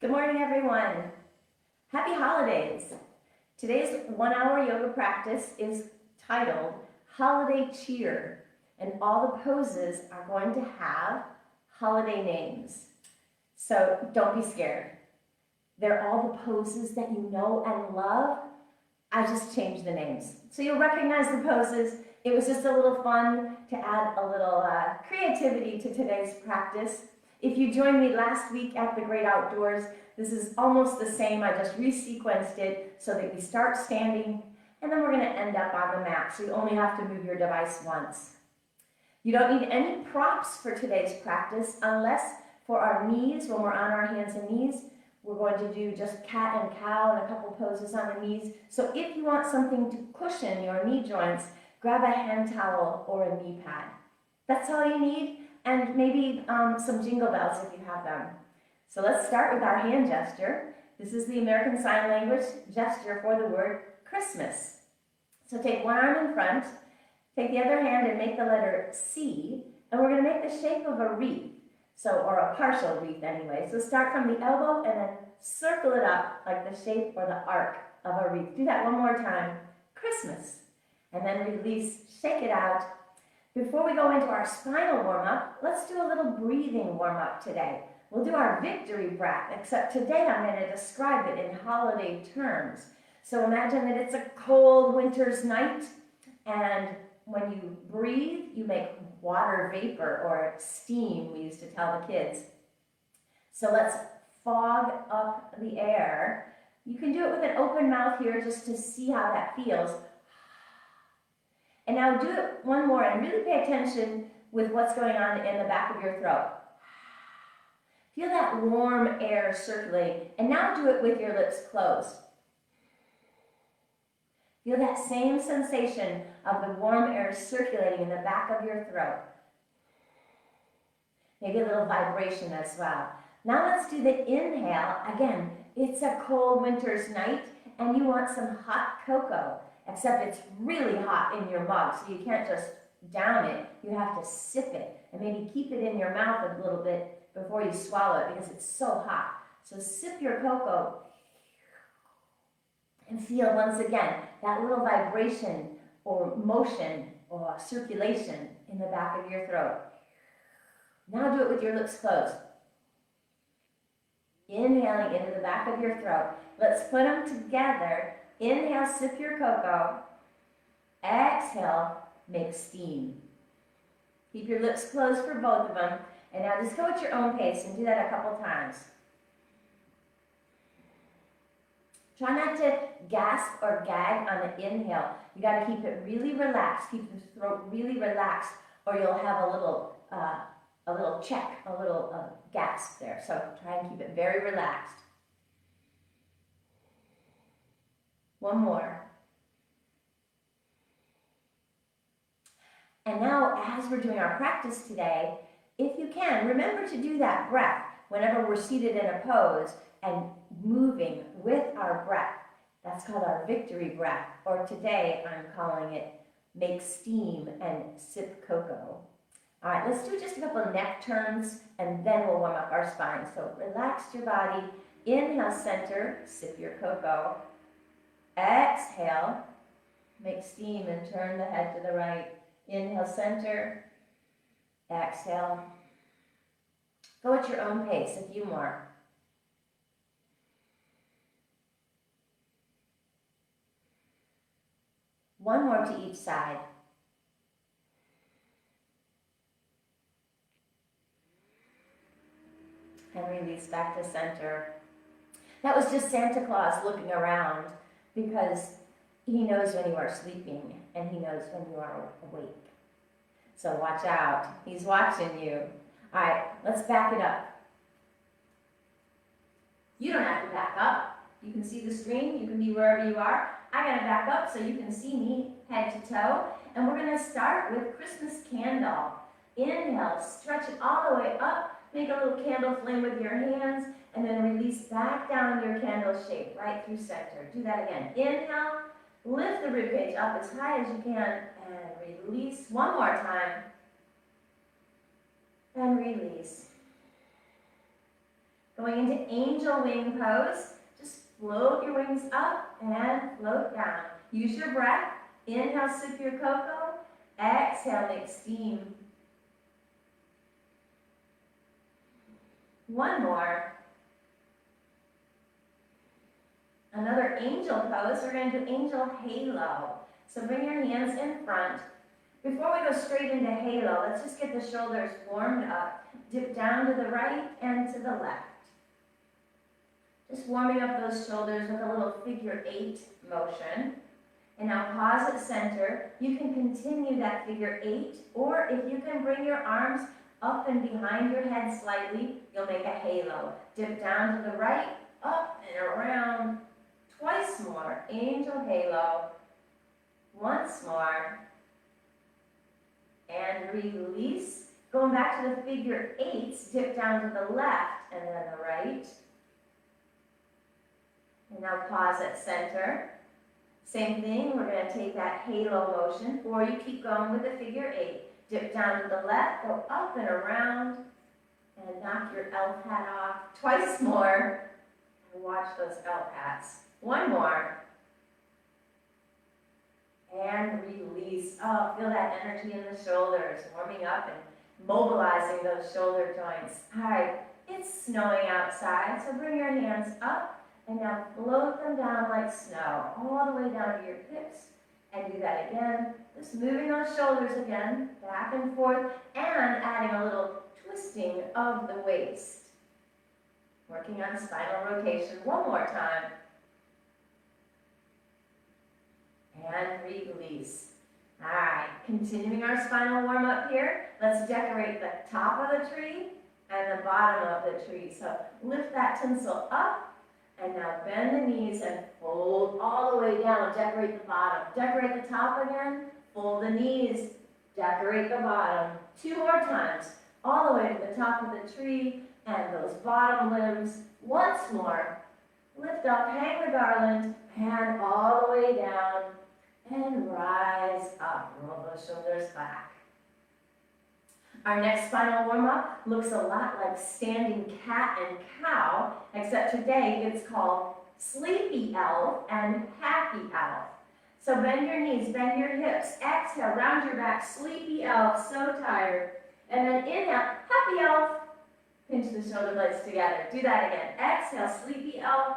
Good morning, everyone. Happy holidays. Today's 1-hour yoga practice is titled Holiday Cheer, and all the poses are going to have holiday names. So don't be scared. They're all the poses that you know and love. I just changed the names. So you'll recognize the poses. It was just a little fun to add a little creativity to today's practice. If you joined me last week at the Great Outdoors, this is almost the same. I just resequenced it so that we start standing and then we're going to end up on the mat. So you only have to move your device once. You don't need any props for today's practice unless for our knees, when we're on our hands and knees, we're going to do just cat and cow and a couple poses on the knees. So if you want something to cushion your knee joints, grab a hand towel or a knee pad. That's all you need. And maybe some jingle bells if you have them. So let's start with our hand gesture. This is the American Sign Language gesture for the word Christmas. So take one arm in front, take the other hand and make the letter C, and we're going to make the shape of a wreath, or a partial wreath anyway. So start from the elbow and then circle it up like the shape or the arc of a wreath. Do that one more time. Christmas. And then release, shake it out. Before we go into our spinal warm-up, let's do a little breathing warm-up today. We'll do our victory breath, except today I'm going to describe it in holiday terms. So imagine that it's a cold winter's night, and when you breathe, you make water vapor or steam, we used to tell the kids. So let's fog up the air. You can do it with an open mouth here just to see how that feels. And now do it one more and really pay attention with what's going on in the back of your throat. Feel that warm air circulating. And now do it with your lips closed. Feel that same sensation of the warm air circulating in the back of your throat. Maybe a little vibration as well. Now let's do the inhale. Again, it's a cold winter's night and you want some hot cocoa. Except it's really hot in your mug, so you can't just down it. You have to sip it and maybe keep it in your mouth a little bit before you swallow it because it's so hot. So sip your cocoa and feel once again that little vibration or motion or circulation in the back of your throat. Now do it with your lips closed. Inhaling into the back of your throat. Let's put them together. Inhale, sip your cocoa. Exhale, make steam. Keep your lips closed for both of them. And now just go at your own pace and do that a couple times. Try not to gasp or gag on the inhale. You got to keep it really relaxed. Keep the throat really relaxed or you'll have a little gasp there. So try and keep it very relaxed. One more. And now, as we're doing our practice today, if you can, remember to do that breath whenever we're seated in a pose and moving with our breath. That's called our victory breath, or today I'm calling it make steam and sip cocoa. All right, let's do just a couple of neck turns and then we'll warm up our spine. So relax your body. Inhale, center, sip your cocoa. Exhale, make steam and turn the head to the right. Inhale, center. Exhale. Go at your own pace, a few more. One more to each side. And release back to center. That was just Santa Claus looking around because he knows when you are sleeping and he knows when you are awake. So watch out. He's watching you. All right, let's back it up. You don't have to back up. You can see the screen. You can be wherever you are. I got to back up so you can see me head to toe. And we're going to start with Christmas candle. Inhale, stretch it all the way up. Make a little candle flame with your hands. And then release back down your candle shape, right through center. Do that again. Inhale, lift the ribcage up as high as you can, and release. One more time. And release. Going into angel wing pose. Just float your wings up and float down. Use your breath. Inhale, sip your cocoa. Exhale, make steam. One more. Another angel pose. We're going to do angel halo. So bring your hands in front. Before we go straight into halo, let's just get the shoulders warmed up. Dip down to the right and to the left. Just warming up those shoulders with a little figure 8 motion. And now pause at center. You can continue that figure 8, or if you can bring your arms up and behind your head slightly, you'll make a halo. Dip down to the right, up and around. Twice more. Angel halo. Once more. And release. Going back to the figure 8s, dip down to the left and then the right. And now pause at center. Same thing, we're going to take that halo motion, or you keep going with the figure 8. Dip down to the left, go up and around, and knock your elf hat off. Twice more, and watch those elf hats. One more. And release. Oh, feel that energy in the shoulders, warming up and mobilizing those shoulder joints. All right, it's snowing outside, so bring your hands up. And now float them down like snow, all the way down to your hips. And do that again. Just moving those shoulders again, back and forth, and adding a little twisting of the waist. Working on spinal rotation one more time. And release. All right, continuing our spinal warm-up here. Let's decorate the top of the tree and the bottom of the tree. So lift that tinsel up. And now bend the knees and fold all the way down. Decorate the bottom. Decorate the top again. Fold the knees. Decorate the bottom. 2 more times. All the way to the top of the tree and those bottom limbs. Once more. Lift up, hang the garland, and all the way down. And rise up. Roll those shoulders back. Our next spinal warm-up looks a lot like standing cat and cow, except today it's called sleepy elf and happy elf. So bend your knees, bend your hips, exhale, round your back, sleepy elf, so tired. And then inhale, happy elf, pinch the shoulder blades together. Do that again. Exhale, sleepy elf,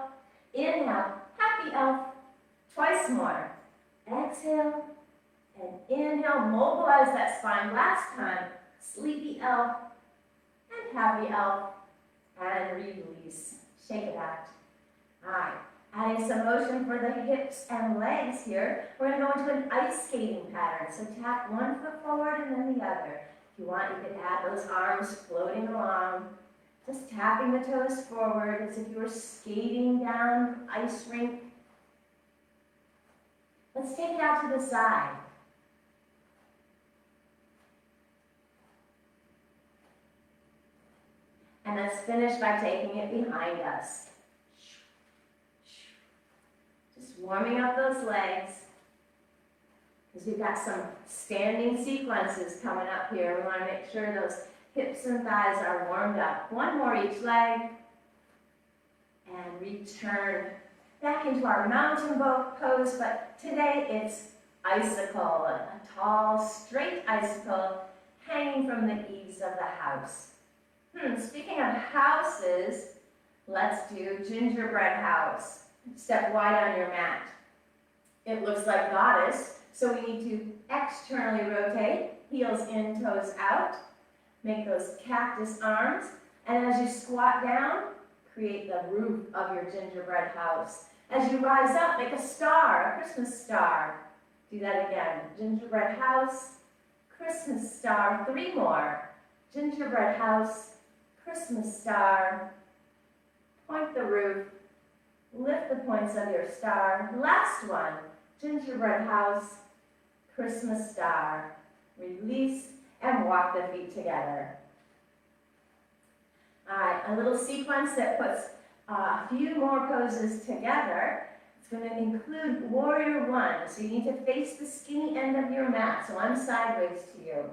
inhale, happy elf, twice more. Exhale and inhale, mobilize that spine. Last time. Sleepy elf and happy elf, and release. Shake it out. All right, adding some motion for the hips and legs here. We're going to go into an ice skating pattern. So tap one foot forward and then the other. If you want, you can add those arms floating along. Just tapping the toes forward as if you were skating down an ice rink. Let's take it out to the side. And let's finish by taking it behind us. Just warming up those legs. Because we've got some standing sequences coming up here. We want to make sure those hips and thighs are warmed up. One more each leg. And return back into our mountain boat pose. But today it's icicle, a tall, straight icicle hanging from the eaves of the house. Speaking of houses, let's do gingerbread house. Step wide on your mat. It looks like goddess, so we need to externally rotate, heels in, toes out. Make those cactus arms, and as you squat down, create the roof of your gingerbread house. As you rise up, make a star, a Christmas star. Do that again. Gingerbread house, Christmas star. 3 more. Gingerbread house, Christmas star, point the roof, lift the points of your star. Last one, gingerbread house, Christmas star. Release and walk the feet together. All right, a little sequence that puts a few more poses together. It's going to include warrior 1. So you need to face the skinny end of your mat. So I'm sideways to you.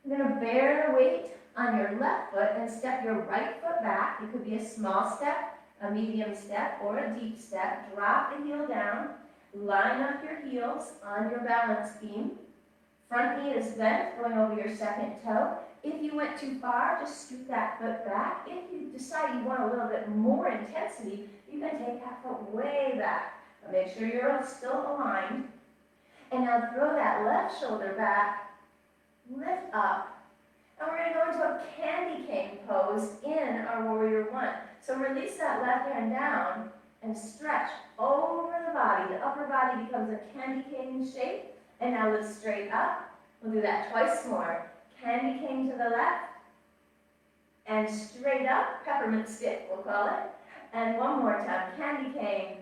I'm going to bear the weight on your left foot and step your right foot back. It could be a small step, a medium step, or a deep step. Drop the heel down. Line up your heels on your balance beam. Front knee is bent, going over your second toe. If you went too far, just scoot that foot back. If you decide you want a little bit more intensity, you can take that foot way back. But make sure you're still aligned. And now throw that left shoulder back, lift up, and we're going to go into a candy cane pose in our warrior one. So release that left hand down and stretch over the body. The upper body becomes a candy cane shape. And now lift straight up. We'll do that twice more. Candy cane to the left. And straight up, peppermint stick, we'll call it. And one more time, candy cane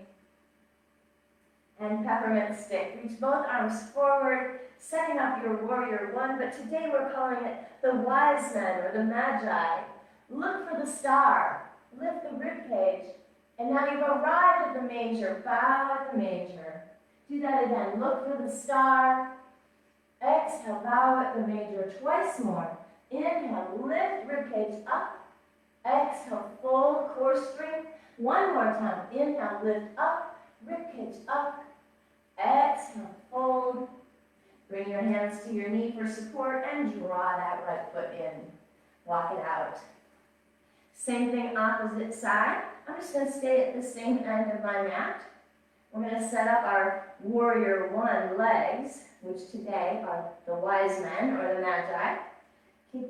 and peppermint stick. Reach both arms forward, setting up your warrior one, but today we're calling it the wise men or the magi. Look for the star, lift the rib cage, and now you've arrived at the manger. Bow at the manger. Do that again. Look for the star. Exhale, bow at the manger. Twice more. Inhale, lift rib cage up. Exhale, fold core strength. One more time. Inhale, lift up, rib cage up. Exhale, fold. Bring your hands to your knee for support and draw that right foot in. Walk it out. Same thing, opposite side. I'm just going to stay at the same end of my mat. We're going to set up our warrior one legs, which today are the wise men or the magi.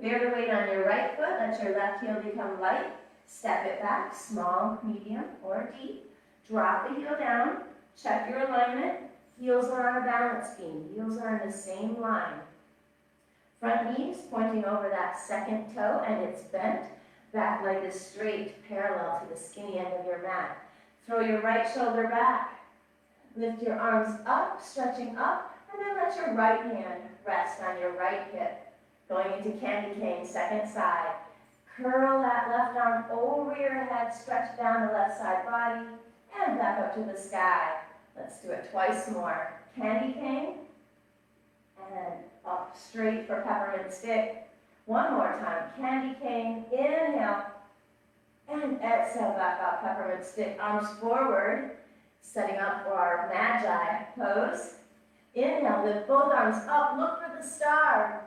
Bear the weight on your right foot. Let your left heel become light. Step it back, small, medium, or deep. Drop the heel down. Check your alignment. Heels are on a balance beam. Heels are in the same line. Front knees pointing over that second toe, and it's bent. Back leg is straight, parallel to the skinny end of your mat. Throw your right shoulder back. Lift your arms up, stretching up, and then let your right hand rest on your right hip. Going into candy cane, second side. Curl that left arm over your head, stretch down the left side body, and back up to the sky. Let's do it twice more. Candy cane, and up straight for peppermint stick. One more time, candy cane, inhale, and exhale, back up, peppermint stick, arms forward, setting up for our magi pose. Inhale, lift both arms up, look for the star.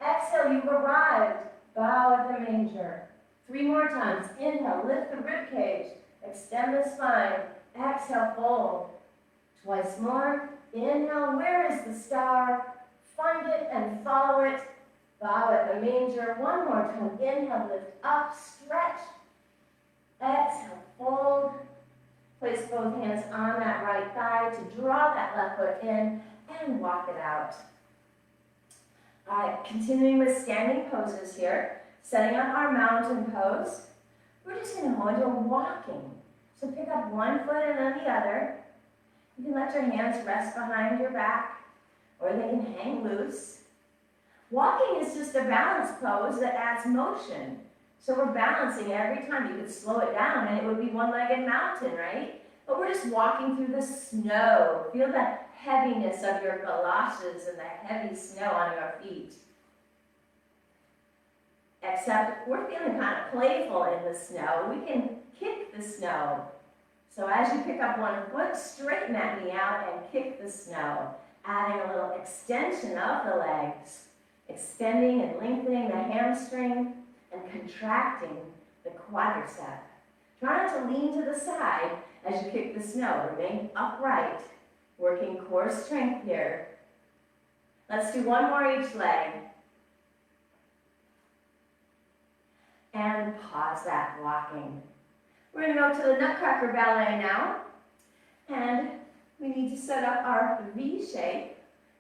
Exhale, you've arrived. Bow at the manger. 3 more times. Inhale, lift the rib cage. Extend the spine. Exhale, fold. Twice more. Inhale, where is the star? Find it and follow it. Bow at the manger. One more time. Inhale, lift up, stretch. Exhale, fold. Place both hands on that right thigh to draw that left foot in and walk it out. All right, continuing with standing poses here, setting up our mountain pose. We're just going to go into walking. So pick up one foot and then the other. You can let your hands rest behind your back, or they can hang loose. Walking is just a balance pose that adds motion. So we're balancing every time. You could slow it down and it would be one-legged mountain, right? But we're just walking through the snow. Feel the heaviness of your galoshes and the heavy snow on your feet. Except we're feeling kind of playful in the snow. We can kick the snow. So as you pick up one foot, straighten that knee out and kick the snow. Adding a little extension of the legs. Extending and lengthening the hamstring and contracting the quadricep. Try not to lean to the side as you kick the snow. Remain upright, working core strength here. Let's do one more each leg. And pause that walking. We're going to go to the Nutcracker Ballet now. And we need to set up our V shape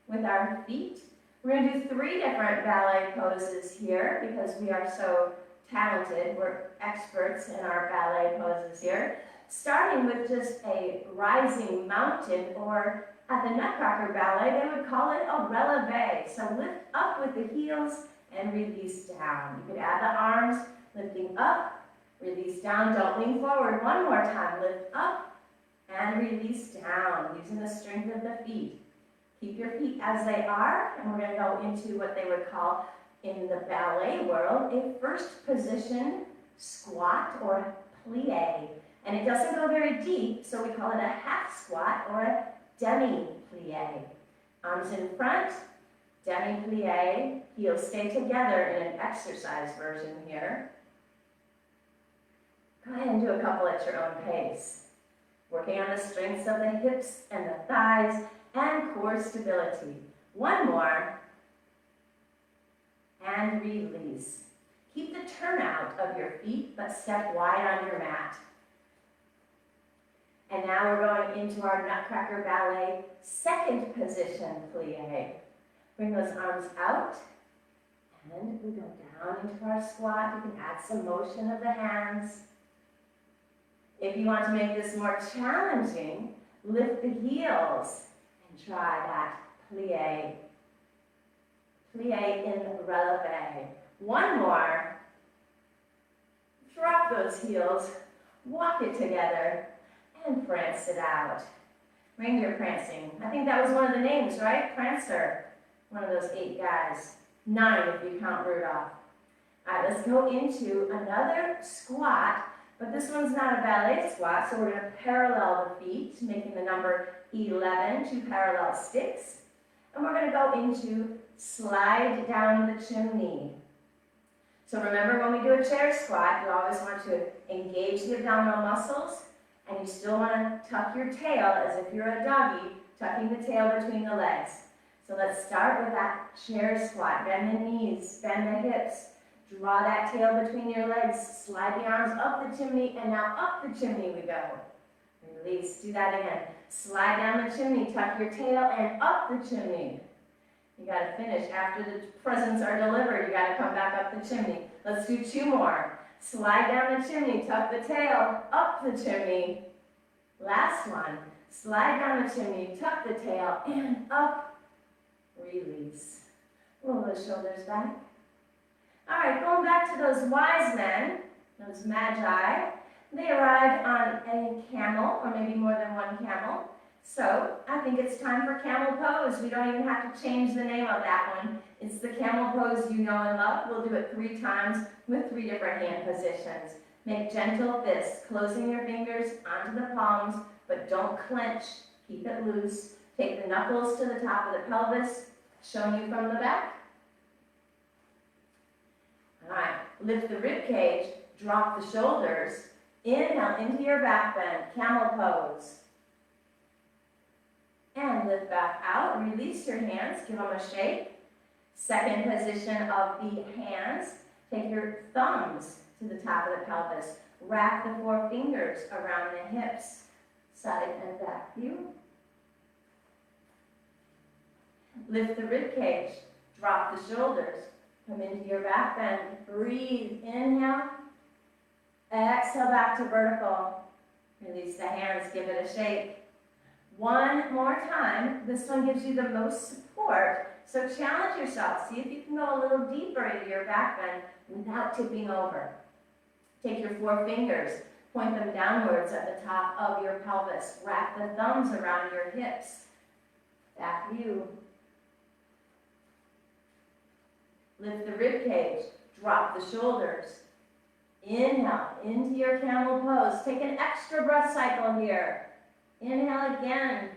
with our feet. We're going to do 3 different ballet poses here because we are so talented. We're experts in our ballet poses here. Starting with just a rising mountain, or at the Nutcracker Ballet, they would call it a releve. So lift up with the heels and release down. You could add the arms, lifting up, release down. Don't lean forward. One more time. Lift up and release down, using the strength of the feet. Keep your feet as they are, and we're going to go into what they would call in the ballet world, a first position squat or plie. And it doesn't go very deep, so we call it a half squat or a demi-plie. Arms in front, demi-plie, heels stay together in an exercise version here. Go ahead and do a couple at your own pace. Working on the strengths of the hips and the thighs and core stability. One more. And release. Keep the turnout of your feet, but step wide on your mat. And now we're going into our Nutcracker Ballet second position plie. Bring those arms out, and we go down into our squat. You can add some motion of the hands. If you want to make this more challenging, lift the heels and try that plie. Plie in releve. One more. Drop those heels, walk it together, and prance it out. Reindeer prancing. I think that was one of the names, right? Prancer. One of those 8 guys. 9 if you count Rudolph. All right, let's go into another squat, but this one's not a ballet squat, so we're going to parallel the feet, making the number 11, 2 parallel sticks. And we're going to go into slide down the chimney. So remember, when we do a chair squat, you always want to engage the abdominal muscles, and you still want to tuck your tail as if you're a doggy, tucking the tail between the legs. So let's start with that chair squat. Bend the knees, bend the hips, draw that tail between your legs, slide the arms up the chimney, and now up the chimney we go. Release, do that again. Slide down the chimney, tuck your tail, and up the chimney. You got to finish. After the presents are delivered, you got to come back up the chimney. Let's do 2 more. Slide down the chimney, tuck the tail, up the chimney. Last one. Slide down the chimney, tuck the tail, and up. Release. Roll those shoulders back. All right, going back to those wise men, those magi. They arrived on a camel, or maybe more than one camel. So I think it's time for camel pose. We don't even have to change the name of that one. It's the camel pose you know and love. We'll do it 3 times with 3 different hand positions. Make gentle fists, closing your fingers onto the palms, but don't clench. Keep it loose. Take the knuckles to the top of the pelvis, showing you from the back. All right, lift the rib cage, drop the shoulders. Inhale into your back bend, camel pose. And lift back out, release your hands, give them a shake. Second position of the hands, take your thumbs to the top of the pelvis. Wrap the 4 fingers around the hips, side and back view. Lift the rib cage, drop the shoulders, come into your back bend, breathe, inhale. Exhale back to vertical. Release the hands, give it a shake. One more time. This one gives you the most support. So challenge yourself. See if you can go a little deeper into your back bend without tipping over. Take your 4 fingers, point them downwards at the top of your pelvis. Wrap the thumbs around your hips. Back view. Lift the rib cage. Drop the shoulders. Inhale into your camel pose. Take an extra breath cycle here. Inhale again.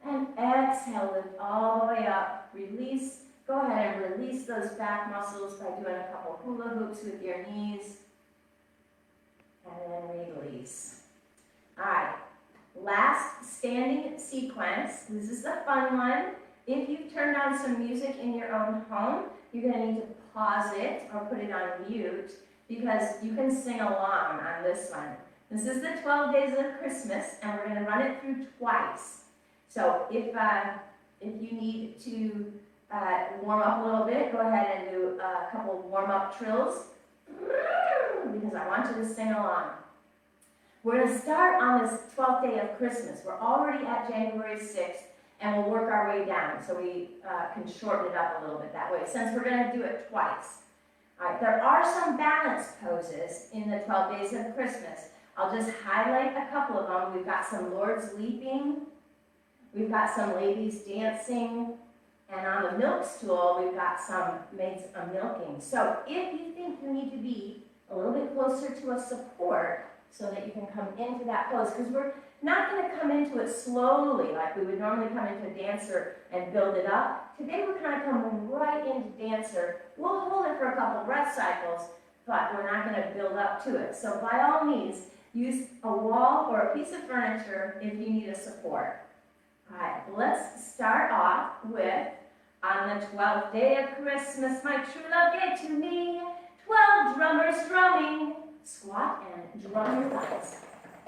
And exhale, lift all the way up. Release. Go ahead and release those back muscles by doing a couple hula hoops with your knees. And then release. All right. Last standing sequence. This is the fun one. If you've turned on some music in your own home, you're going to need to pause it or put it on mute, because you can sing along on this one. This is the 12 Days of Christmas, and we're going to run it through twice. So if you need to warm up a little bit, go ahead and do a couple warm-up trills, because I want you to sing along. We're going to start on this 12th day of Christmas. We're already at January 6th, and we'll work our way down, so we can shorten it up a little bit that way, since we're going to do it twice. All right, there are some balance poses in the 12 Days of Christmas. I'll just highlight a couple of them. We've got some lords leaping. We've got some ladies dancing. And on the milk stool, we've got some maids of milking. So if you think you need to be a little bit closer to a support so that you can come into that pose, because we're not going to come into it slowly like we would normally come into a dancer and build it up. Today we're kind of coming right into dancer. We'll hold it for a couple breath cycles, but we're not going to build up to it. So by all means, use a wall or a piece of furniture if you need a support. All right, let's start off with, on the 12th day of Christmas, my true love gave to me 12 drummers drumming. Squat and drum your thighs.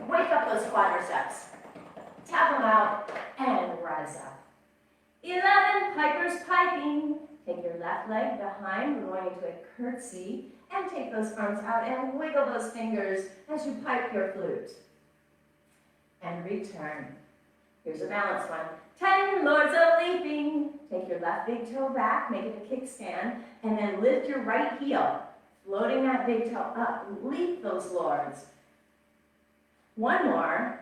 Wake up those quadriceps. Tap them out and rise up. 11 pipers piping. Take your left leg behind. We're going into a curtsy. And take those arms out and wiggle those fingers as you pipe your flute. And return. Here's a balanced one. 10 lords a leaping. Take your left big toe back, make it a kickstand, and then lift your right heel. Floating that big toe up, leap those lords. One more,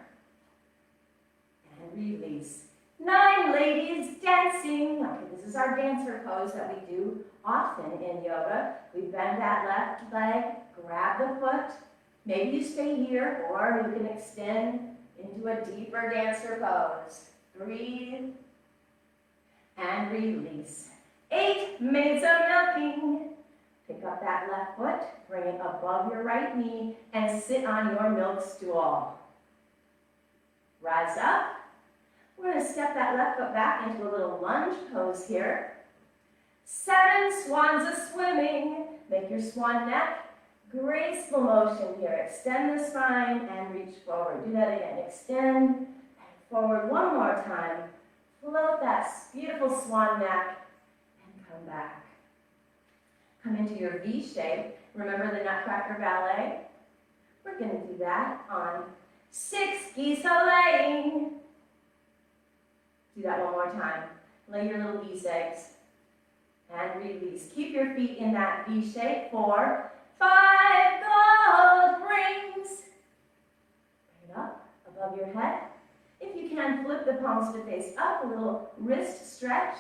and release. 9 ladies dancing. Okay, this is our dancer pose that we do often in yoga. We bend that left leg, grab the foot. Maybe you stay here, or you can extend into a deeper dancer pose. Breathe and release. 8 maids of milking. Pick up that left foot, bring it above your right knee, and sit on your milk stool. Rise up. We're going to step that left foot back into a little lunge pose here. 7 swans a swimming. Make your swan neck. Graceful motion here. Extend the spine and reach forward. Do that again. Extend and forward one more time. Float that beautiful swan neck and come back. Come into your V shape. Remember the Nutcracker Ballet? We're going to do that on 6 geese a-laying. Do that one more time. Lay your little geese eggs and release. Keep your feet in that V shape for 5 gold rings. Bring it up above your head. If you can, flip the palms to face up, a little wrist stretch.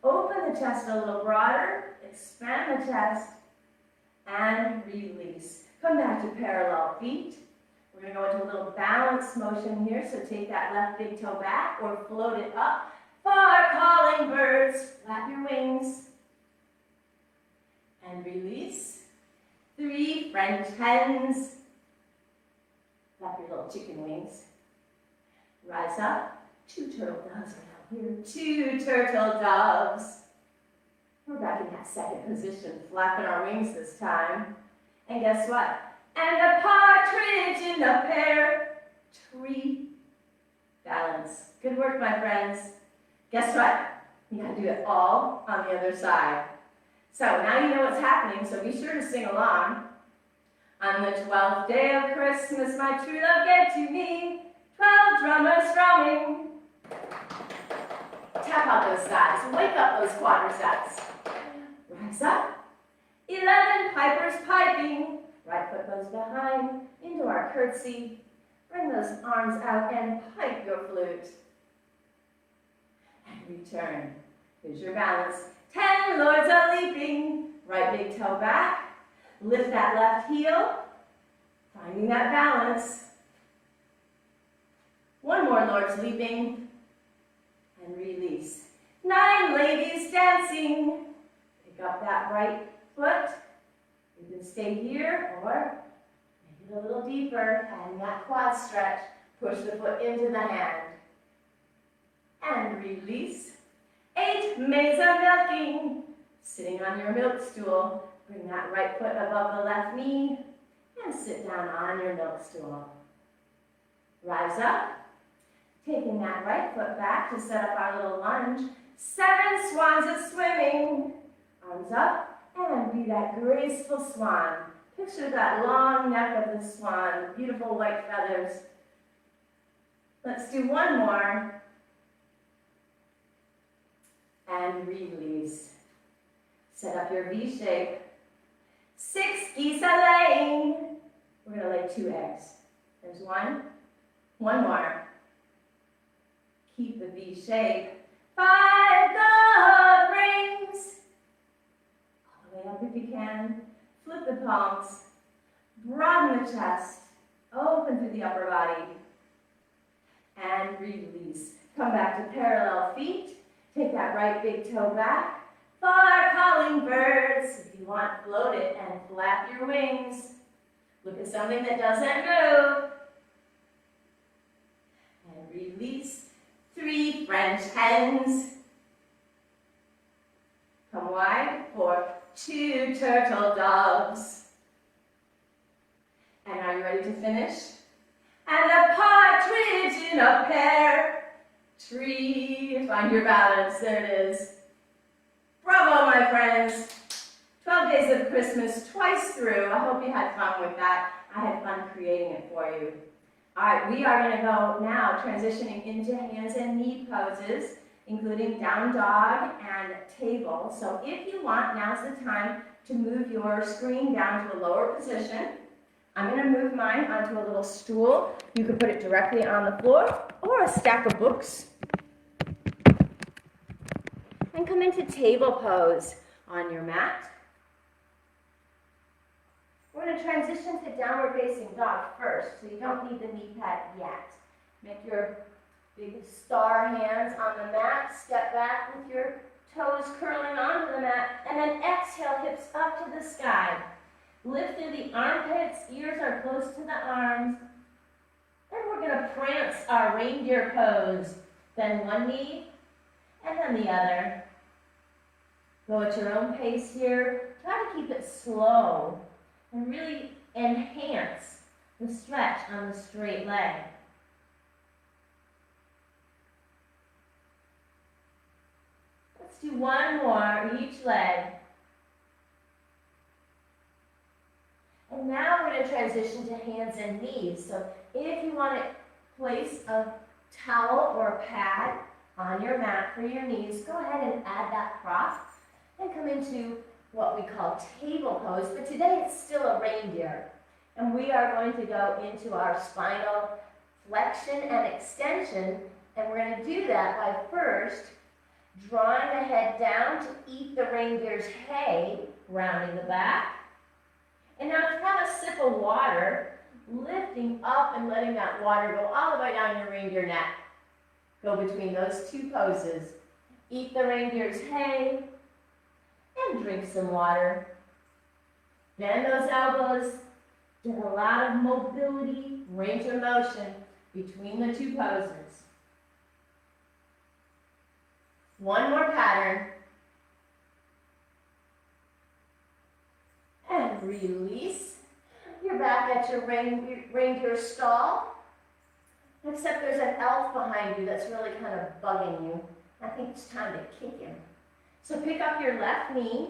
Open the chest a little broader. Expand the chest and release. Come back to parallel feet. We're going to go into a little balance motion here. So take that left big toe back or float it up. For calling birds, flap your wings and release. 3 French hens. Flap your little chicken wings. Rise up. 2 turtle doves right out here. 2 turtle doves. We're back in that second position, flapping our wings this time. And guess what? And a partridge in a pear tree. Balance. Good work, my friends. Guess what? You gotta do it all on the other side. So now you know what's happening, so be sure to sing along. On the 12th day of Christmas, my true love gave to me 12 drummers drumming. Tap out those thighs. Wake up those quadriceps. Rise up. 11 pipers piping. Right foot goes behind into our curtsy. Bring those arms out and pipe your flute. And return. Here's your balance. 10 lords a leaping. Right big toe back. Lift that left heel. Finding that balance. 1 more lords leaping. And release. 9 ladies dancing. Pick up that right foot. You can stay here or make it a little deeper. And that quad stretch. Push the foot into the hand. And release. 8 maids of milking. Sitting on your milk stool. Bring that right foot above the left knee. And sit down on your milk stool. Rise up. Taking that right foot back to set up our little lunge. 7 swans a swimming. Arms up and be that graceful swan. Picture that long neck of the swan, beautiful white feathers. Let's do 1 more. And release. Set up your V shape. 6 geese a-laying. We're going to lay 2 eggs. There's 1. 1 more. Keep the V shape. 5 gold up if you can. Flip the palms. Broaden the chest. Open through the upper body. And release. Come back to parallel feet. Take that right big toe back. Follow our calling birds. If you want, float it and flap your wings. Look at something that doesn't move. And release. 3 French hens. Come wide for 2 turtle doves. And are you ready to finish? And a partridge in a pear tree. Find your balance. There it is. Bravo, my friends. 12 days of Christmas twice through. I hope you had fun with that. I had fun creating it for you. All right, we are going to go now transitioning into hands and knee poses, including down dog and table. So if you want, now's the time to move your screen down to a lower position. I'm going to move mine onto a little stool. You can put it directly on the floor or a stack of books. And come into table pose on your mat. We're going to transition to downward facing dog first, so you don't need the knee pad yet. Make your big star hands on the mat. Step back with your toes curling onto the mat, and then exhale, hips up to the sky. Lift through the armpits, ears are close to the arms. And we're going to prance our reindeer pose. Bend one knee, and then the other. Go at your own pace here. Try to keep it slow and really enhance the stretch on the straight leg. Let's do one more each leg. And now we're going to transition to hands and knees. So if you want to place a towel or a pad on your mat for your knees, go ahead and add that prop and come into what we call table pose. But today it's still a reindeer. And we are going to go into our spinal flexion and extension. And we're going to do that by first drawing the head down to eat the reindeer's hay, rounding the back. And now to have a sip of water, lifting up and letting that water go all the way down your reindeer neck. Go between those two poses. Eat the reindeer's hay and drink some water. Bend those elbows. Get a lot of mobility, range of motion between the two poses. One more pattern. And release. You're back at your reindeer stall. Except there's an elf behind you that's really kind of bugging you. I think it's time to kick him. So pick up your left knee,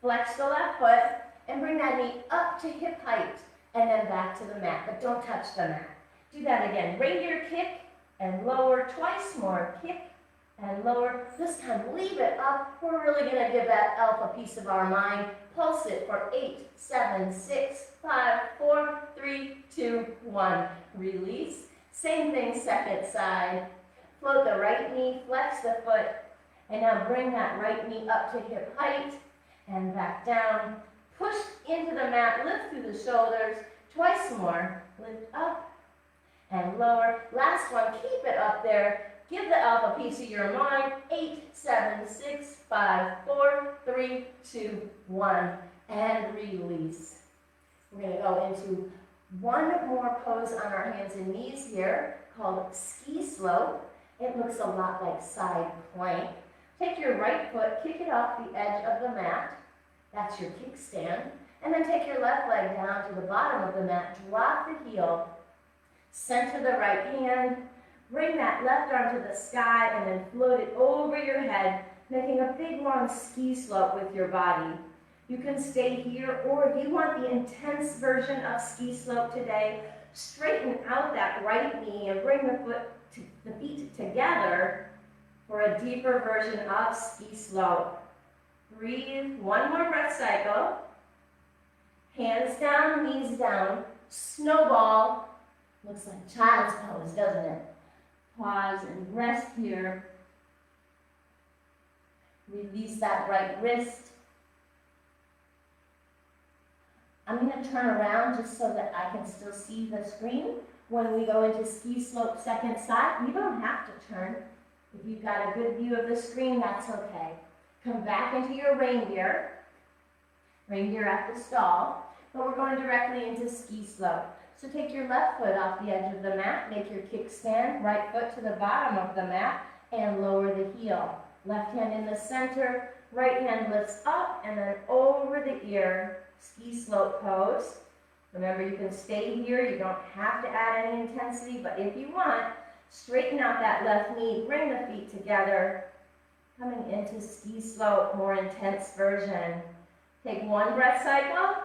flex the left foot, and bring that knee up to hip height, and then back to the mat, but don't touch the mat. Do that again. Reindeer kick and lower, twice more. Kick and lower. This time, leave it up. We're really going to give that elf a piece of our mind. Pulse it for 8, 7, 6, 5, 4, 3, 2, 1. Release. Same thing, second side. Float the right knee, flex the foot, and now bring that right knee up to hip height and back down. Push into the mat, lift through the shoulders, twice more. Lift up and lower. Last one, keep it up there. Give the elf a piece of your mind. 8, 7, 6, 5, 4, 3, 2, 1. And release. We're going to go into one more pose on our hands and knees here called ski slope. It looks a lot like side plank. Take your right foot, kick it off the edge of the mat. That's your kickstand. And then take your left leg down to the bottom of the mat. Drop the heel. Center the right hand. Bring that left arm to the sky and then float it over your head, making a big long ski slope with your body. You can stay here, or if you want the intense version of ski slope today, straighten out that right knee and bring the feet together for a deeper version of ski slope. Breathe, one more breath cycle. Hands down, knees down. Snowball. Looks like child's pose, doesn't it? Pause and rest here. Release that right wrist. I'm going to turn around just so that I can still see the screen. When we go into ski slope second side, you don't have to turn. If you've got a good view of the screen, that's okay. Come back into your reindeer at the stall, but we're going directly into ski slope. So take your left foot off the edge of the mat, make your kickstand, right foot to the bottom of the mat, and lower the heel. Left hand in the center, right hand lifts up, and then over the ear, ski slope pose. Remember, you can stay here. You don't have to add any intensity, but if you want, straighten out that left knee, bring the feet together, coming into ski slope, more intense version. Take one breath cycle,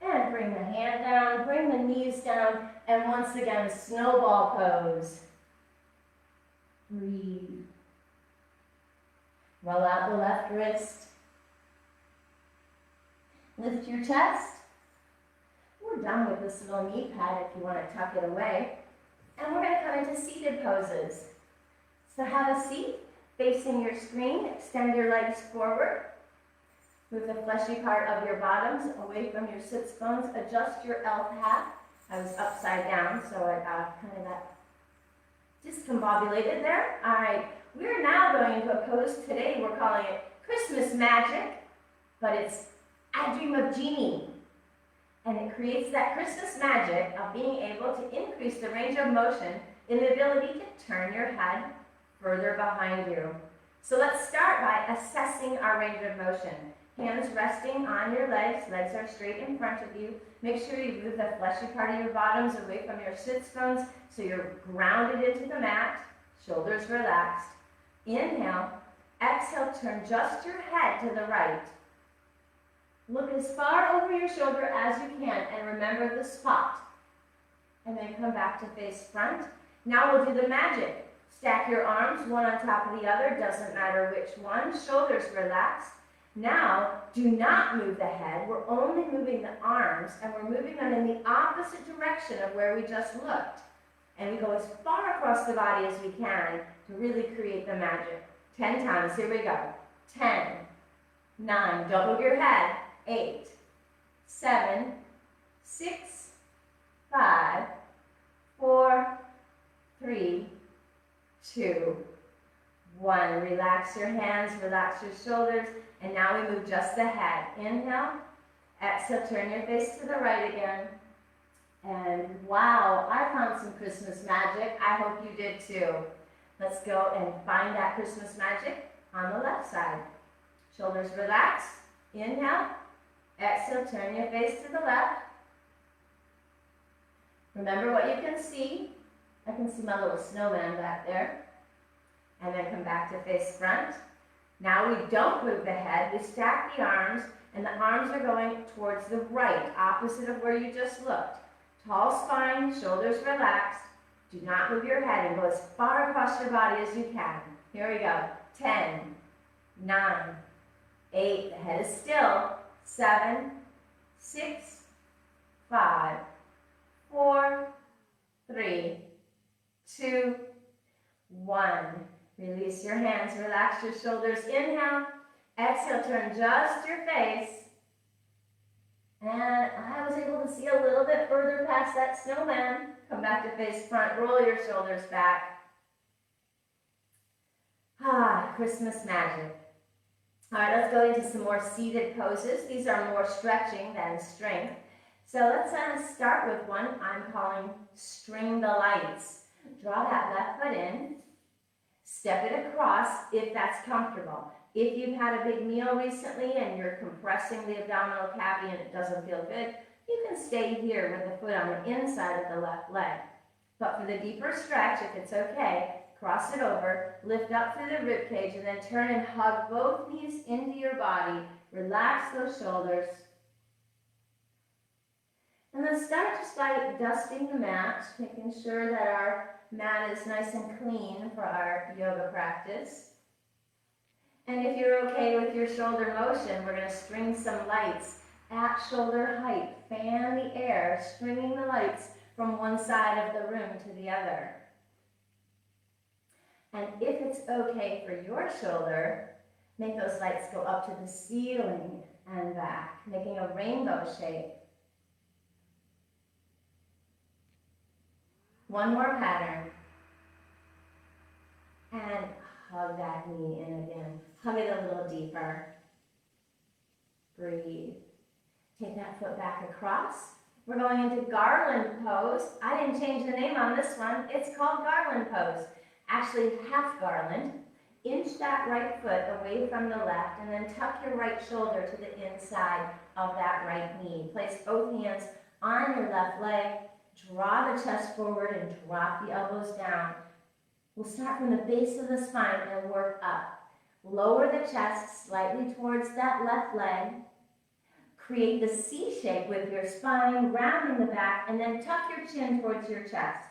and bring the hand down, bring the knees down, and once again, snowball pose. Breathe. Roll out the left wrist. Lift your chest. We're done with this little knee pad if you want to tuck it away. And we're going to come into seated poses. So have a seat, facing your screen. Extend your legs forward. Move the fleshy part of your bottoms away from your sits bones. Adjust your L pad. I was upside down, so I kind of got discombobulated there. All right, we're now going into a pose today. We're calling it Christmas Magic, but it's I Dream of Jeannie. And it creates that Christmas magic of being able to increase the range of motion in the ability to turn your head further behind you. So let's start by assessing our range of motion. Hands resting on your legs. Legs are straight in front of you. Make sure you move the fleshy part of your bottoms away from your sits bones so you're grounded into the mat. Shoulders relaxed. Inhale. Exhale, turn just your head to the right. Look as far over your shoulder as you can and remember the spot. And then come back to face front. Now we'll do the magic. Stack your arms one on top of the other, doesn't matter which one. Shoulders relaxed. Now, do not move the head. We're only moving the arms, and we're moving them in the opposite direction of where we just looked. And we go as far across the body as we can to really create the magic. 10 times. Here we go. 10, 9, don't move your head. 8, 7, 6, 5, 4, 3, 2, 1. Relax your hands, relax your shoulders, and now we move just the head. Inhale, exhale, turn your face to the right again. And wow, I found some Christmas magic. I hope you did too. Let's go and find that Christmas magic on the left side. Shoulders relaxed. Inhale, exhale, turn your face to the left. Remember what you can see. I can see my little snowman back there. And then come back to face front. Now we don't move the head. We stack the arms, and the arms are going towards the right, opposite of where you just looked. Tall spine, shoulders relaxed. Do not move your head and go as far across your body as you can. Here we go. 10, 9, 8, the head is still. 7, 6, 5, 4, 3, 2, 1. Release your hands, relax your shoulders. Inhale, exhale, turn just your face. And I was able to see a little bit further past that snowman. Come back to face front, roll your shoulders back. Christmas magic. All right, let's go into some more seated poses. These are more stretching than strength. So let's start with one I'm calling String the Lights. Draw that left foot in. Step it across if that's comfortable. If you've had a big meal recently and you're compressing the abdominal cavity and it doesn't feel good, you can stay here with the foot on the inside of the left leg. But for the deeper stretch, if it's okay, cross it over, lift up through the rib cage, and then turn and hug both knees into your body. Relax those shoulders. And then start just by dusting the mat, making sure that our mat is nice and clean for our yoga practice. And if you're okay with your shoulder motion, we're going to string some lights at shoulder height. Fan the air, stringing the lights from one side of the room to the other. And if it's okay for your shoulder, make those lights go up to the ceiling and back, making a rainbow shape. One more pattern. And hug that knee in again. Hug it a little deeper. Breathe. Take that foot back across. We're going into garland pose. I didn't change the name on this one. It's called garland pose. Actually, half garland. Inch that right foot away from the left and then tuck your right shoulder to the inside of that right knee. Place both hands on your left leg. Draw the chest forward and drop the elbows down. We'll start from the base of the spine and work up. Lower the chest slightly towards that left leg. Create the C shape with your spine, rounding the back, and then tuck your chin towards your chest.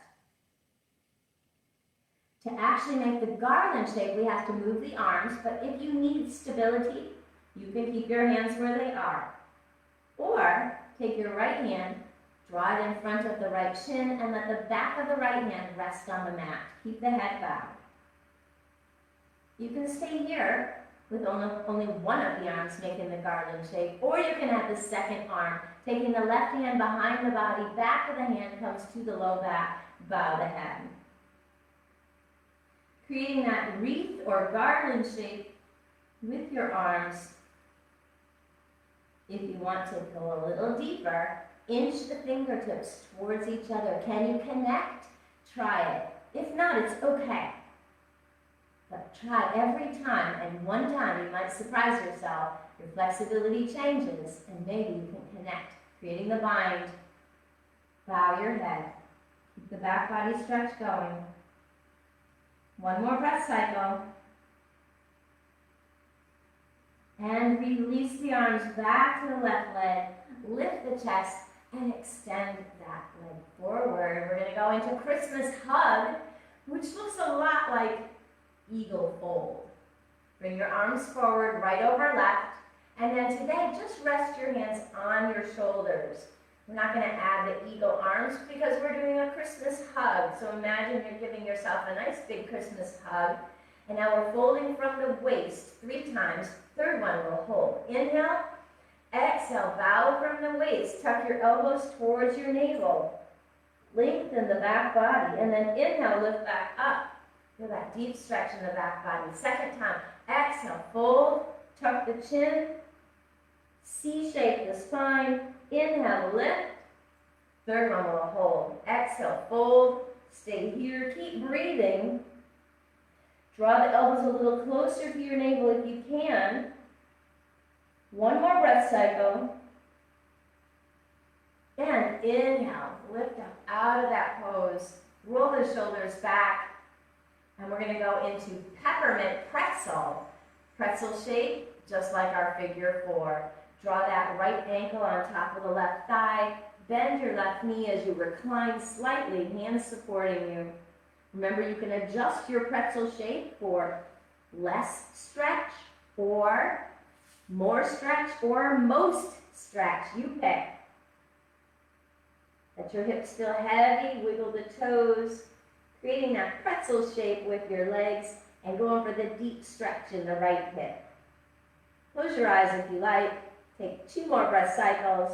To actually make the garland shape, we have to move the arms, but if you need stability, you can keep your hands where they are. Or take your right hand, draw it in front of the right shin, and let the back of the right hand rest on the mat. Keep the head bowed. You can stay here with only one of the arms making the garland shape, or you can add the second arm, taking the left hand behind the body, back of the hand comes to the low back, bow the head. Creating that wreath or garland shape with your arms. If you want to go a little deeper, inch the fingertips towards each other. Can you connect? Try it. If not, it's okay. But try every time, and one time you might surprise yourself. Your flexibility changes, and maybe you can connect, creating the bind. Bow your head. Keep the back body stretch going. One more breath cycle. And release the arms back to the left leg. Lift the chest and extend that leg forward. We're going to go into Christmas hug, which looks a lot like eagle fold. Bring your arms forward, right over left. And then today, just rest your hands on your shoulders. We're not going to add the eagle arms because we're doing a Christmas hug. So imagine you're giving yourself a nice big Christmas hug. And now we're folding from the waist 3 times. Third one we'll hold. Inhale, exhale, bow from the waist. Tuck your elbows towards your navel. Lengthen the back body. And then inhale, lift back up. Feel that deep stretch in the back body. Second time, exhale, fold, tuck the chin. C-shape the spine. Inhale, lift. Third one we'll hold. Exhale, fold. Stay here. Keep breathing. Draw the elbows a little closer to your navel if you can. One more breath cycle. And inhale, lift up out of that pose. Roll the shoulders back. And we're going to go into peppermint pretzel. Pretzel shape, just like our figure 4. Draw that right ankle on top of the left thigh. Bend your left knee as you recline slightly, hands supporting you. Remember, you can adjust your pretzel shape for less stretch or more stretch or most stretch. You pick. Let your hips feel heavy, wiggle the toes, creating that pretzel shape with your legs and going for the deep stretch in the right hip. Close your eyes if you like. Take 2 more breath cycles.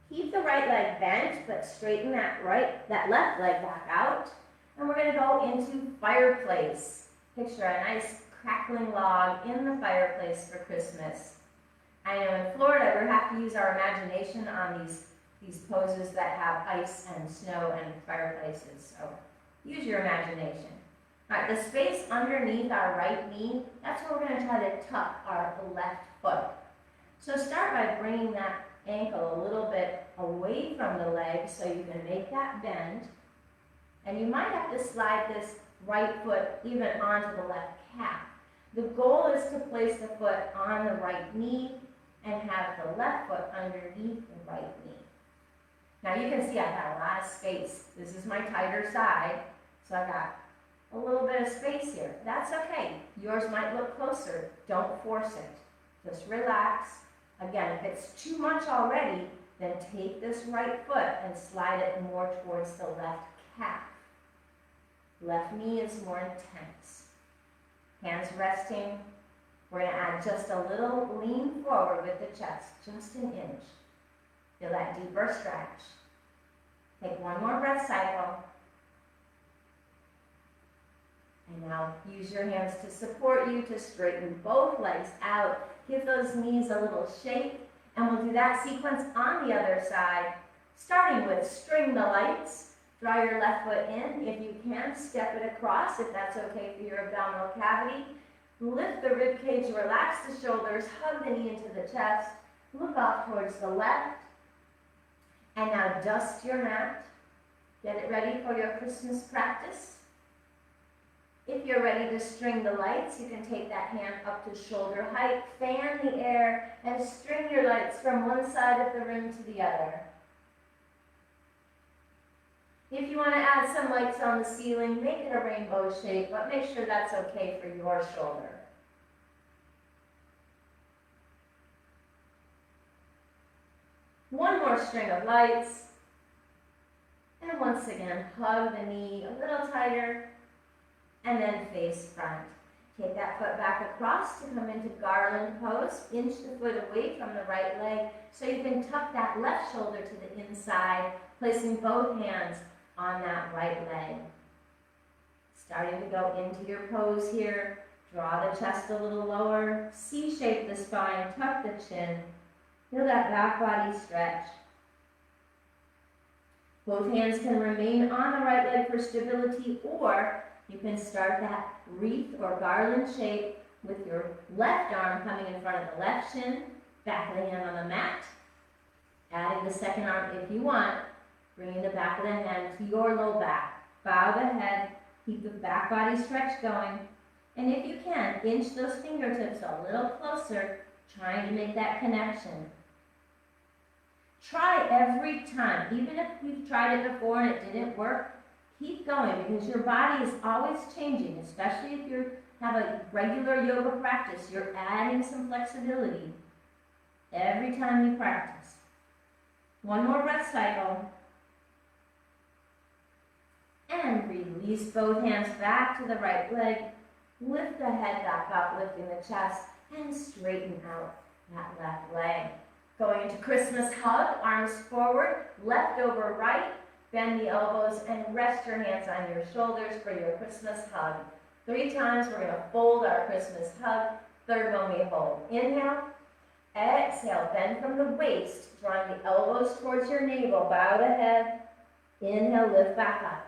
Keep the right leg bent, but straighten that left leg back out. And we're going to go into fireplace. Picture a nice crackling log in the fireplace for Christmas. I know in Florida we have to use our imagination on these poses that have ice and snow and fireplaces. So use your imagination. All right, the space underneath our right knee, that's where we're going to try to tuck our left foot. So start by bringing that ankle a little bit away from the leg so you can make that bend. And you might have to slide this right foot even onto the left calf. The goal is to place the foot on the right knee and have the left foot underneath the right knee. Now you can see I've got a lot of space. This is my tighter side, so I've got a little bit of space here. That's okay. Yours might look closer. Don't force it. Just relax. Again, if it's too much already, then take this right foot and slide it more towards the left calf. Left knee is more intense. Hands resting. We're going to add just a little lean forward with the chest, just an inch. Feel that deeper stretch. Take one more breath cycle. And now use your hands to support you to straighten both legs out. Give those knees a little shake. And we'll do that sequence on the other side, starting with string the lights. Draw your left foot in. If you can, step it across if that's okay for your abdominal cavity. Lift the rib cage, relax the shoulders, hug the knee into the chest. Look off towards the left. And now dust your mat. Get it ready for your Christmas practice. If you're ready to string the lights, you can take that hand up to shoulder height, fan the air, and string your lights from one side of the room to the other. If you want to add some lights on the ceiling, make it a rainbow shape, but make sure that's okay for your shoulder. One more string of lights. And once again, hug the knee a little tighter, and then face front. Take that foot back across to come into garland pose. Inch the foot away from the right leg so you can tuck that left shoulder to the inside, placing both hands on that right leg. Starting to go into your pose here. Draw the chest a little lower. C-shape the spine, tuck the chin. Feel that back body stretch. Both hands can remain on the right leg for stability, or you can start that wreath or garland shape with your left arm coming in front of the left shin, back of the hand on the mat. Adding the second arm if you want, bringing the back of the hand to your low back. Bow the head, keep the back body stretch going. And if you can, inch those fingertips a little closer, trying to make that connection. Try every time, even if you've tried it before and it didn't work, keep going because your body is always changing, especially if you have a regular yoga practice. You're adding some flexibility every time you practice. One more breath cycle. And release both hands back to the right leg. Lift the head back up, lifting the chest, and straighten out that left leg. Going into Christmas hug, arms forward, left over right. Bend the elbows and rest your hands on your shoulders for your Christmas hug. 3 times, we're going to fold our Christmas hug. Third one we hold. Inhale. Exhale, bend from the waist, drawing the elbows towards your navel. Bow the head. Inhale, lift back up.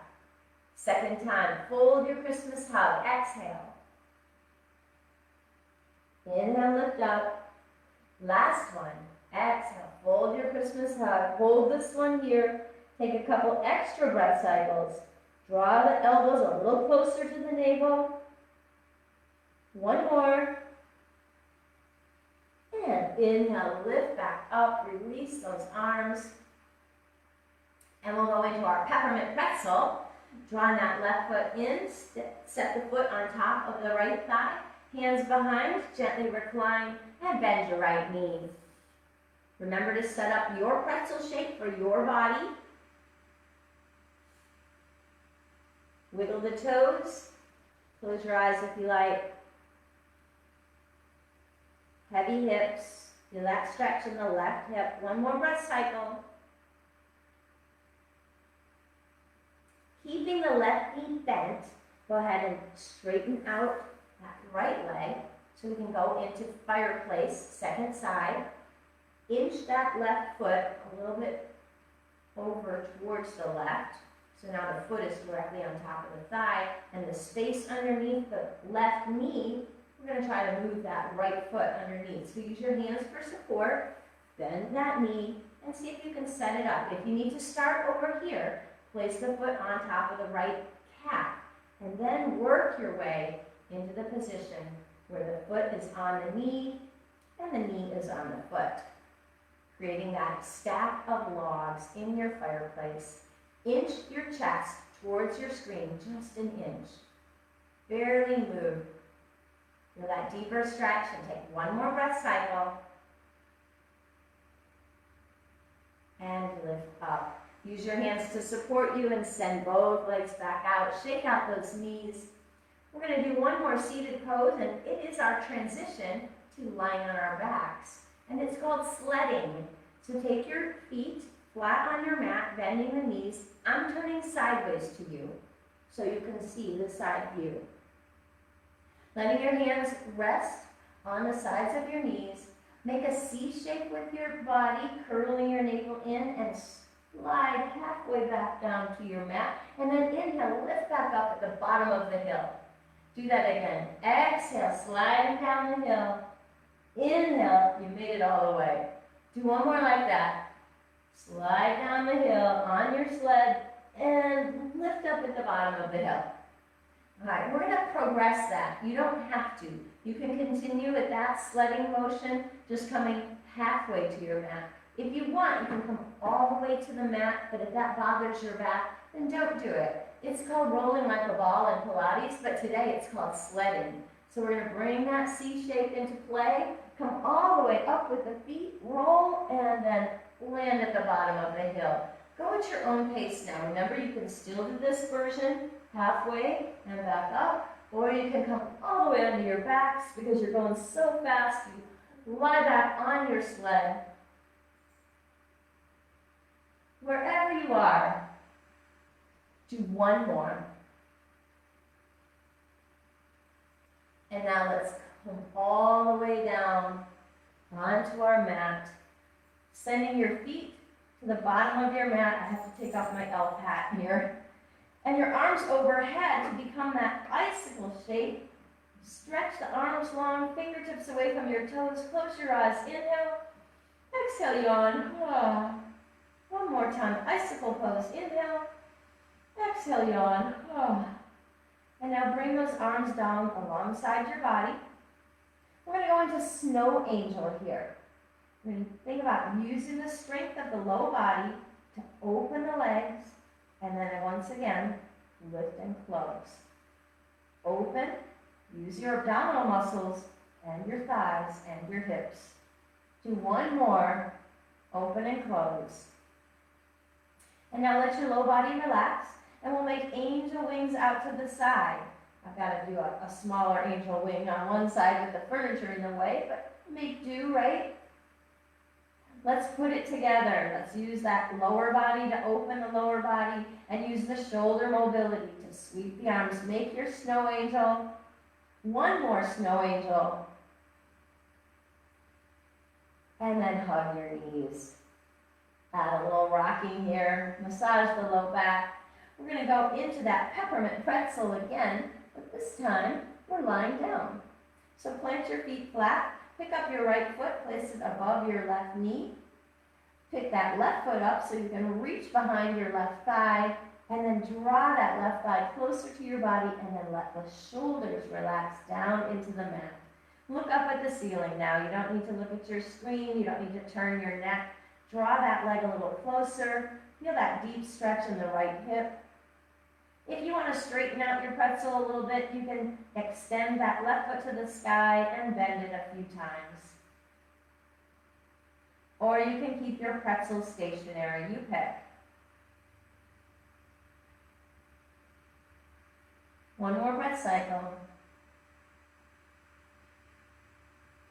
Second time, fold your Christmas hug. Exhale. Inhale, lift up. Last one. Exhale, fold your Christmas hug. Hold this one here. Take a couple extra breath cycles. Draw the elbows a little closer to the navel. One more. And inhale, lift back up, release those arms. And we'll go into our peppermint pretzel. Drawing that left foot in, set the foot on top of the right thigh. Hands behind, gently recline, and bend your right knee. Remember to set up your pretzel shape for your body. Wiggle the toes. Close your eyes if you like. Heavy hips. Feel that stretch in the left hip. One more breath cycle. Keeping the left knee bent, go ahead and straighten out that right leg so we can go into fireplace, second side. Inch that left foot a little bit over towards the left. So now the foot is directly on top of the thigh, and the space underneath the left knee, we're going to try to move that right foot underneath. So use your hands for support, bend that knee, and see if you can set it up. If you need to start over here, place the foot on top of the right calf, and then work your way into the position where the foot is on the knee, and the knee is on the foot. Creating that stack of logs in your fireplace. Inch your chest towards your screen, just an inch. Barely move. Feel that deeper stretch and take one more breath cycle. And lift up. Use your hands to support you and send both legs back out. Shake out those knees. We're going to do one more seated pose, and it is our transition to lying on our backs. And it's called sledding. So take your feet flat on your mat, bending the knees. I'm turning sideways to you so you can see the side view. Letting your hands rest on the sides of your knees. Make a C shape with your body, curling your navel in and slide halfway back down to your mat. And then inhale, lift back up at the bottom of the hill. Do that again. Exhale, sliding down the hill. Inhale, you made it all the way. Do one more like that. Slide down the hill on your sled and lift up at the bottom of the hill. All right, we're going to progress that. You don't have to. You can continue with that sledding motion, just coming halfway to your mat. If you want, you can come all the way to the mat, but if that bothers your back, then don't do it. It's called rolling like a ball in Pilates, but today it's called sledding. So we're going to bring that C shape into play, come all the way up with the feet, roll, and then land at the bottom of the hill. Go at your own pace now. Remember, you can still do this version halfway and back up, or you can come all the way onto your backs because you're going so fast. You lie back on your sled. Wherever you are, do one more. And now let's come all the way down onto our mat, sending your feet to the bottom of your mat. I have to take off my elf hat here. And your arms overhead to become that icicle shape. Stretch the arms long, fingertips away from your toes. Close your eyes. Inhale. Exhale, yawn. One more time. Icicle pose. Inhale. Exhale, yawn. And now bring those arms down alongside your body. We're going to go into snow angel here. We're going to think about using the strength of the low body to open the legs. And then once again, lift and close. Open, use your abdominal muscles and your thighs and your hips. Do one more, open and close. And now let your low body relax, and we'll make angel wings out to the side. I've got to do a smaller angel wing on one side with the furniture in the way, but make do, right? Let's put it together. Let's use that lower body to open the lower body and use the shoulder mobility to sweep the arms. Make your snow angel. One more snow angel. And then hug your knees. Add a little rocking here. Massage the low back. We're going to go into that peppermint pretzel again, but this time we're lying down. So plant your feet flat. Pick up your right foot, place it above your left knee. Pick that left foot up so you can reach behind your left thigh, and then draw that left thigh closer to your body, and then let the shoulders relax down into the mat. Look up at the ceiling now. You don't need to look at your screen. You don't need to turn your neck. Draw that leg a little closer. Feel that deep stretch in the right hip. If you want to straighten out your pretzel a little bit, you can extend that left foot to the sky and bend it a few times. Or you can keep your pretzel stationary. You pick. One more breath cycle.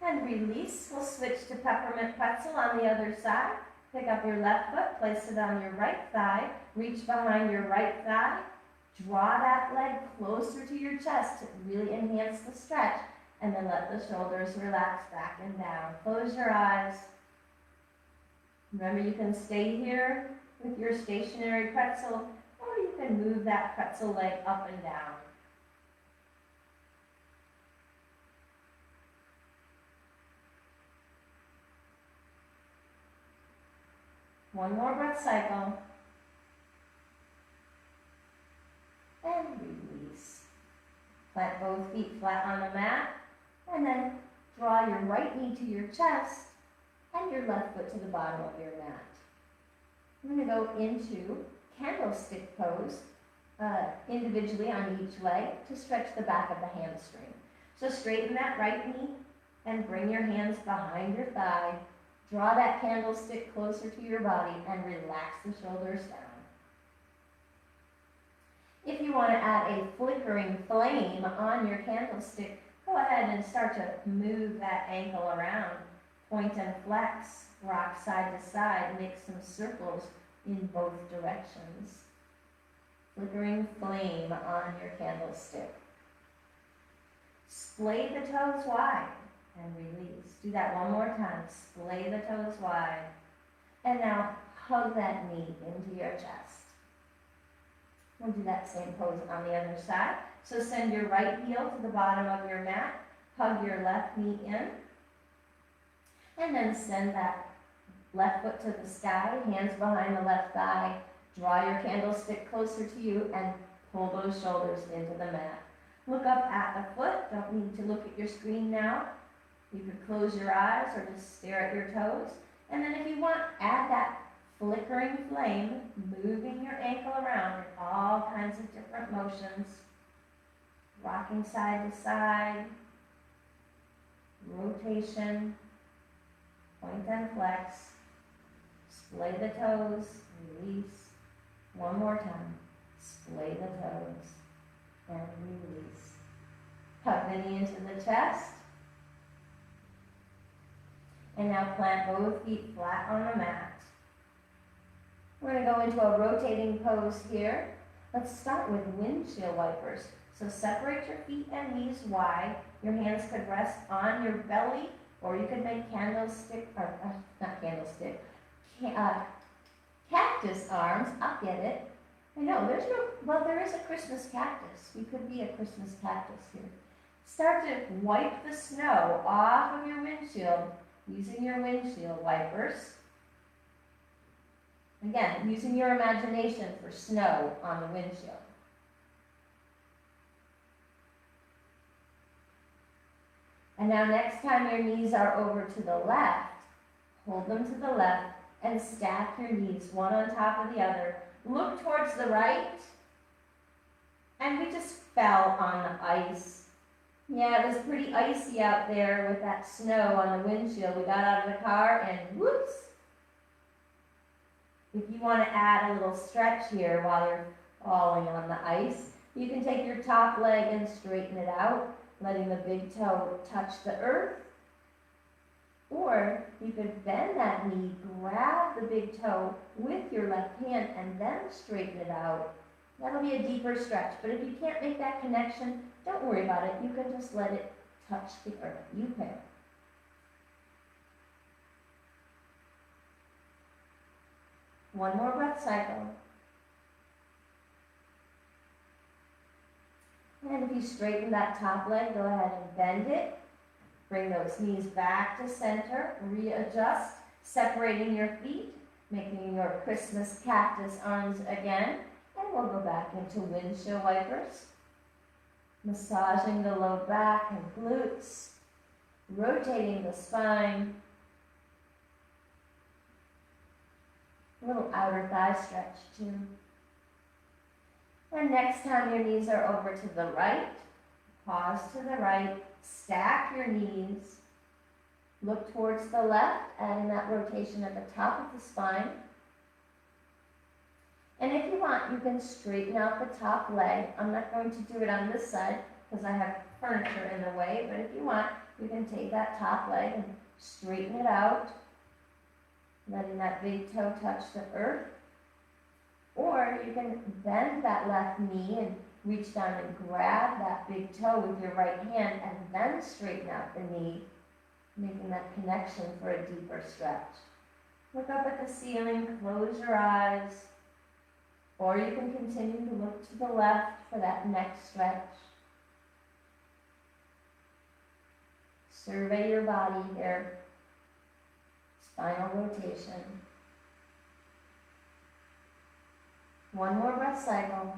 And release. We'll switch to peppermint pretzel on the other side. Pick up your left foot, place it on your right thigh. Reach behind your right thigh. Draw that leg closer to your chest to really enhance the stretch, and then let the shoulders relax back and down. Close your eyes. Remember, you can stay here with your stationary pretzel, or you can move that pretzel leg up and down. One more breath cycle. And release. Plant both feet flat on the mat, and then draw your right knee to your chest and your left foot to the bottom of your mat. We're going to go into candlestick pose individually on each leg to stretch the back of the hamstring. So straighten that right knee and bring your hands behind your thigh. Draw that candlestick closer to your body and relax the shoulders down. If you want to add a flickering flame on your candlestick, go ahead and start to move that ankle around. Point and flex, rock side to side, make some circles in both directions. Flickering flame on your candlestick. Splay the toes wide and release. Do that one more time. Splay the toes wide. And now hug that knee into your chest. We'll do that same pose on the other side. So send your right heel to the bottom of your mat. Hug your left knee in. And then send that left foot to the sky, hands behind the left thigh. Draw your candlestick closer to you and pull those shoulders into the mat. Look up at the foot. Don't need to look at your screen now. You could close your eyes or just stare at your toes. And then if you want, add that flickering flame, moving your ankle around in all kinds of different motions. Rocking side to side, rotation, point and flex, splay the toes, release. One more time, splay the toes and release. Hug the knee into the chest. And now plant both feet flat on the mat. We're going to go into a rotating pose here. Let's start with windshield wipers. So separate your feet and knees wide. Your hands could rest on your belly, or you could make cactus arms. I'll get it. I know, there is a Christmas cactus. We could be a Christmas cactus here. Start to wipe the snow off of your windshield using your windshield wipers. Again, using your imagination for snow on the windshield. And now next time your knees are over to the left, hold them to the left and stack your knees one on top of the other. Look towards the right. And we just fell on the ice. Yeah, it was pretty icy out there with that snow on the windshield. We got out of the car and whoops. If you want to add a little stretch here while you're falling on the ice, you can take your top leg and straighten it out, letting the big toe touch the earth. Or you could bend that knee, grab the big toe with your left hand, and then straighten it out. That'll be a deeper stretch. But if you can't make that connection, don't worry about it. You can just let it touch the earth. You pick. One more breath cycle. And if you straighten that top leg, go ahead and bend it. Bring those knees back to center. Readjust, separating your feet, making your Christmas cactus arms again. And we'll go back into windshield wipers. Massaging the low back and glutes. Rotating the spine. A little outer thigh stretch too. And next time your knees are over to the right, pause to the right, stack your knees, look towards the left, adding that rotation at the top of the spine. And if you want, you can straighten out the top leg. I'm not going to do it on this side because I have furniture in the way, but if you want, you can take that top leg and straighten it out, letting that big toe touch the earth. Or you can bend that left knee and reach down and grab that big toe with your right hand and then straighten out the knee, making that connection for a deeper stretch. Look up at the ceiling, close your eyes, or you can continue to look to the left for that next stretch. Survey your body here. Spinal rotation. One more breath cycle.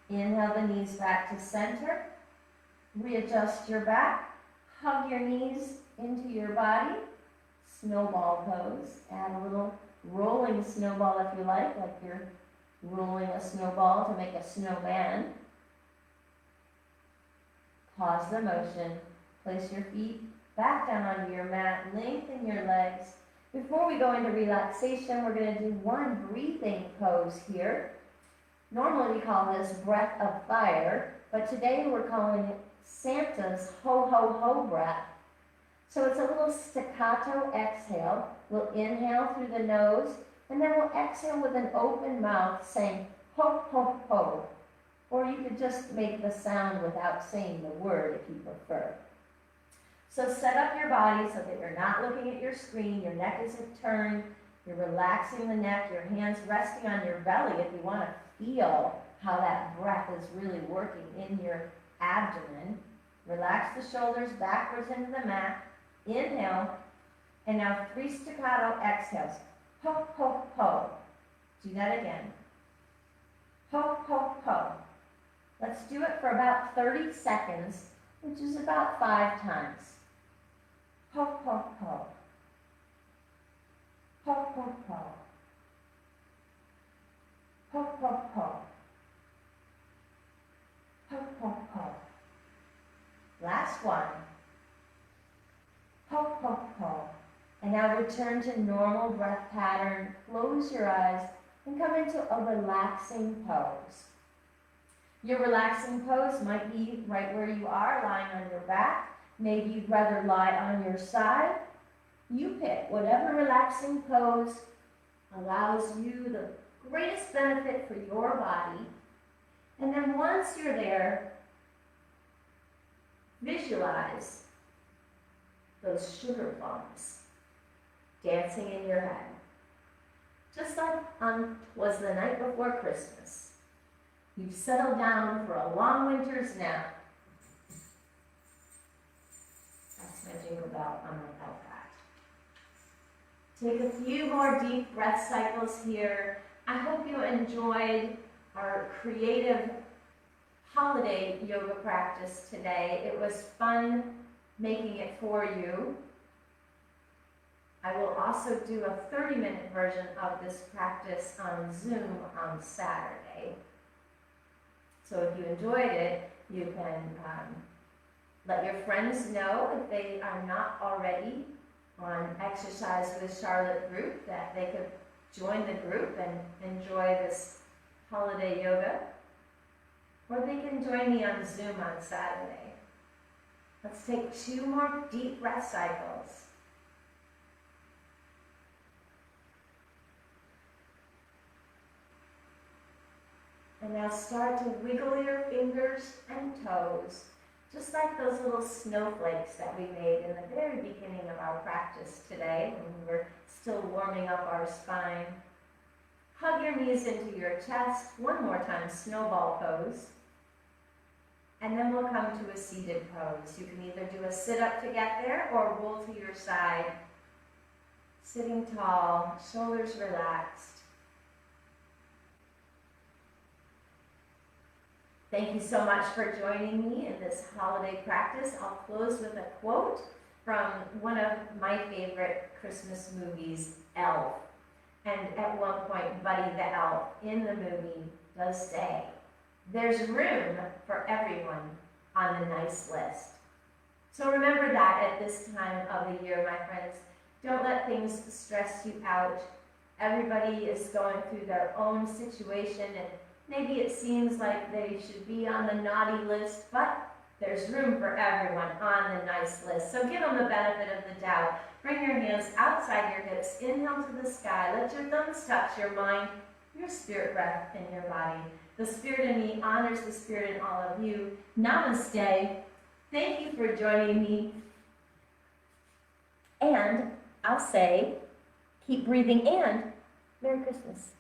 Inhale the knees back to center. Readjust your back. Hug your knees into your body. Snowball pose. Add a little rolling snowball if you like you're rolling a snowball to make a snowman. Pause the motion. Place your feet back down onto your mat. Lengthen your legs. Before we go into relaxation, we're going to do one breathing pose here. Normally we call this breath of fire, but today we're calling it Santa's ho ho ho breath. So it's a little staccato exhale. We'll inhale through the nose, and then we'll exhale with an open mouth saying ho ho ho. Or you could just make the sound without saying the word if you prefer. So set up your body so that you're not looking at your screen, your neck isn't turned, you're relaxing the neck, your hands resting on your belly if you want to feel how that breath is really working in your abdomen. Relax the shoulders backwards into the mat. Inhale, and now 3 staccato exhales. Ho, ho, ho. Do that again. Ho, ho, ho. Let's do it for about 30 seconds, which is about 5 times. Ho, ho, ho. Ho, ho, ho. Ho, ho, ho. Ho, ho, ho. Last one. Ho, ho, ho. And now return to normal breath pattern. Close your eyes and come into a relaxing pose. Your relaxing pose might be right where you are, lying on your back. Maybe you'd rather lie on your side. You pick whatever relaxing pose allows you the greatest benefit for your body. And then once you're there, visualize those sugar plums dancing in your head. Just like was the night before Christmas. You've settled down for a long winter's nap. That's my jingle bell on my iPad. Take a few more deep breath cycles here. I hope you enjoyed our creative holiday yoga practice today. It was fun making it for you. I will also do a 30-minute version of this practice on Zoom on Saturday. So if you enjoyed it, you can let your friends know if they are not already on Exercise with Charlotte group, that they could join the group and enjoy this holiday yoga. Or they can join me on Zoom on Saturday. Let's take 2 more deep breath cycles. And now start to wiggle your fingers and toes, just like those little snowflakes that we made in the very beginning of our practice today when we were still warming up our spine. Hug your knees into your chest. One more time, snowball pose. And then we'll come to a seated pose. You can either do a sit-up to get there or roll to your side. Sitting tall, shoulders relaxed. Thank you so much for joining me in this holiday practice. I'll close with a quote from one of my favorite Christmas movies, Elf. And at one point, Buddy the Elf in the movie does say, "There's room for everyone on the nice list." So remember that at this time of the year, my friends. Don't let things stress you out. Everybody is going through their own situation, and maybe it seems like they should be on the naughty list, but there's room for everyone on the nice list. So give them the benefit of the doubt. Bring your hands outside your hips. Inhale to the sky. Let your thumbs touch your mind, your spirit breath in your body. The spirit in me honors the spirit in all of you. Namaste. Thank you for joining me. And I'll say, keep breathing and Merry Christmas.